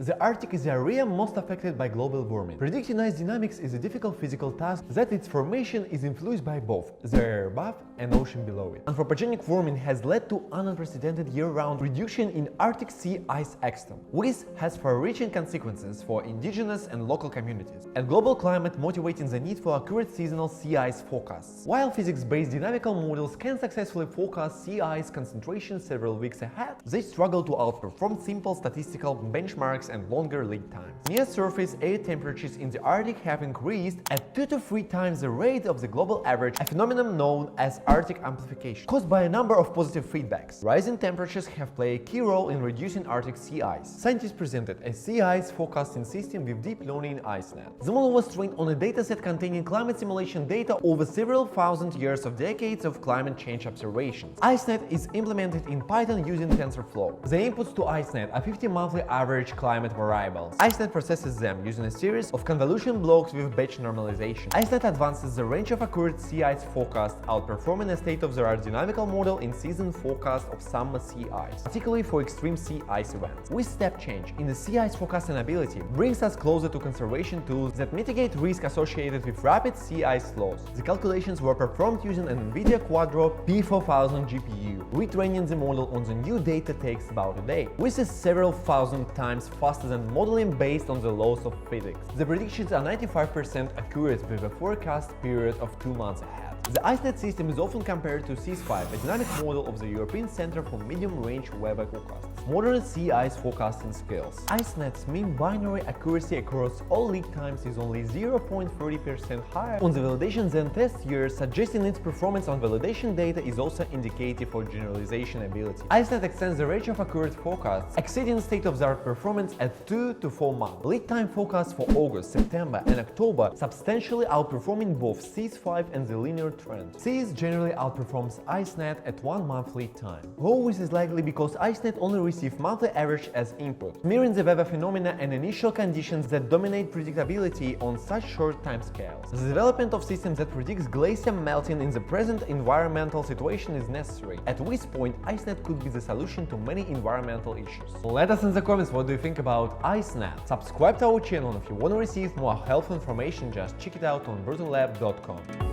The Arctic is the area most affected by global warming. Predicting ice dynamics is a difficult physical task that its formation is influenced by both the air above and ocean below it. Anthropogenic warming has led to unprecedented year-round reduction in Arctic sea ice extent, which has far-reaching consequences for indigenous and local communities, and global climate motivating the need for accurate seasonal sea ice forecasts. While physics-based dynamical models can successfully forecast sea ice concentration several weeks ahead, they struggle to outperform simple statistical benchmarks and longer lead times. Near-surface air temperatures in the Arctic have increased at 2 to 3 times the rate of the global average, a phenomenon known as Arctic amplification, caused by a number of positive feedbacks. Rising temperatures have played a key role in reducing Arctic sea ice. Scientists presented a sea ice forecasting system with deep learning IceNet. The model was trained on a dataset containing climate simulation data over several thousand years of decades of climate change observations. IceNet is implemented in Python using TENSORFLOW. The inputs to IceNet are 50 monthly average climate variables. IceNet processes them using a series of convolution blocks with batch normalization. IceNet advances the range of accurate sea ice forecasts, outperforming a state-of-the-art dynamical model in season forecast of summer sea ice, particularly for extreme sea ice events. This step change in the sea ice forecasting ability brings us closer to conservation tools that mitigate risk associated with rapid sea ice loss. The calculations were performed using an NVIDIA Quadro P4000 GPU. Retraining the model on the new data takes about a day. This is several thousand times faster than modeling based on the laws of physics. The predictions are 95% accurate with a forecast period of 2 months ahead. The IceNet system is often compared to CIS5, a dynamic model of the European Center for Medium-Range Weather Forecasts. Modern sea ice forecasting skills. IceNet's mean binary accuracy across all lead times is only 0.30% higher on the validation than test years, suggesting its performance on validation data is also indicative for generalization ability. IceNet extends the range of accurate forecasts, exceeding state-of-the-art performance at 2 to 4 months. Lead time forecasts for August, September, and October substantially outperforming both CIS5 and the linear trend. CIS generally outperforms IceNet at 1 month lead time. Though this is likely because IceNet only receives monthly average as input, mirroring the weather phenomena and initial conditions that dominate predictability on such short timescales. The development of systems that predicts glacier melting in the present environmental situation is necessary. At this point, IceNet could be the solution to many environmental issues. Let us in the comments what do you think about IceNet. Subscribe to our channel if you want to receive more helpful information, just check it out on brutalab.com.